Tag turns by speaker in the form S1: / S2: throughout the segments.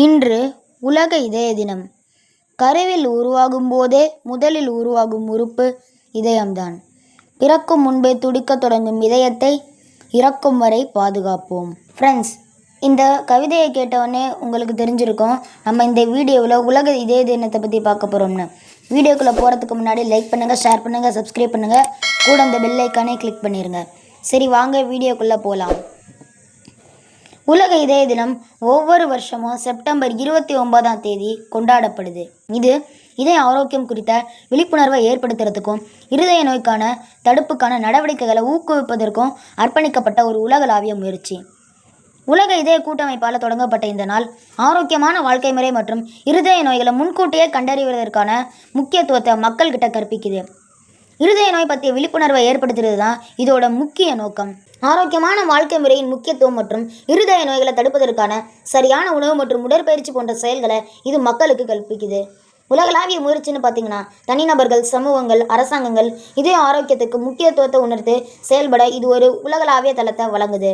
S1: இன்று உலக இதய தினம். கருவில் உருவாகும் போதே முதலில் உருவாகும் உறுப்பு இதயம்தான். பிறக்கும் முன்பே துடிக்கத் தொடங்கும் இதயத்தை இறக்கும் வரை பாதுகாப்போம். ஃப்ரெண்ட்ஸ், இந்த கவிதையை கேட்டவுடனே உங்களுக்கு தெரிஞ்சிருக்கும் நம்ம இந்த வீடியோவில் உலக இதய தினத்தை பற்றி பார்க்க போகிறோம்னு. வீடியோக்குள்ளே போகிறதுக்கு முன்னாடி லைக் பண்ணுங்கள், ஷேர் பண்ணுங்கள், சப்ஸ்கிரைப் பண்ணுங்கள், கூட அந்த பெல் ஐக்கானே கிளிக் பண்ணிடுங்க. சரி, வாங்க வீடியோக்குள்ளே போகலாம். உலக இதய தினம் ஒவ்வொரு வருஷமும் செப்டம்பர் 29ஆம் தேதி கொண்டாடப்படுது. இது இதய ஆரோக்கியம் குறித்த விழிப்புணர்வை ஏற்படுத்துறதுக்கும் இருதய நோய்க்கான தடுப்புக்கான நடவடிக்கைகளை ஊக்குவிப்பதற்கும் அர்ப்பணிக்கப்பட்ட ஒரு உலகளாவிய முயற்சி. உலக இதய கூட்டமைப்பால் தொடங்கப்பட்ட இந்த நாள் ஆரோக்கியமான வாழ்க்கை முறை மற்றும் இருதய நோய்களை முன்கூட்டியே கண்டறிவதற்கான முக்கியத்துவத்தை மக்கள்கிட்ட கற்பிக்குது. இருதய நோய் பற்றிய விழிப்புணர்வை ஏற்படுத்துறது தான் இதோட முக்கிய நோக்கம். ஆரோக்கியமான வாழ்க்கை முறையின் முக்கியத்துவம் மற்றும் இருதய நோய்களை தடுப்பதற்கான சரியான உணவு மற்றும் உடற்பயிற்சி போன்ற செயல்களை இது மக்களுக்கு கற்பிக்குது. உலகளாவிய முயற்சின்னு பார்த்தீங்கன்னா தனிநபர்கள், சமூகங்கள், அரசாங்கங்கள் இதய ஆரோக்கியத்துக்கு முக்கியத்துவத்தை உணர்த்து செயல்பட இது ஒரு உலகளாவிய தளத்தை வழங்குது.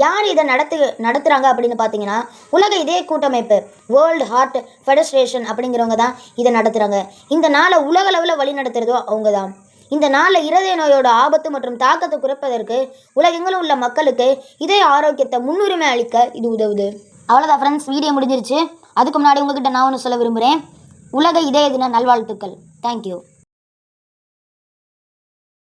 S1: யார் இதை நடத்துகிறாங்க அப்படின்னு பார்த்தீங்கன்னா உலக இதய கூட்டமைப்பு, வேர்ல்டு ஹார்ட் ஃபெடரேஷன் அப்படிங்கிறவங்க தான் இதை நடத்துகிறாங்க. இந்த நாளை உலகளவில் வழி நடத்துகிறதோ அவங்க தான். இந்த நாளில் இருதய நோயோட ஆபத்து மற்றும் தாக்கத்தை குறைப்பதற்கு உலகெங்கிலும் உள்ள மக்களுக்கு இதய ஆரோக்கியத்தை முன்னுரிமை அளிக்க இது உதவுது. அவ்வளோதான் ஃப்ரெண்ட்ஸ், வீடியோ முடிஞ்சிருச்சு. அதுக்கு முன்னாடி உங்ககிட்ட நான் ஒன்று சொல்ல விரும்புகிறேன். உலக இதய தின நல்வாழ்த்துக்கள். தேங்க்யூ.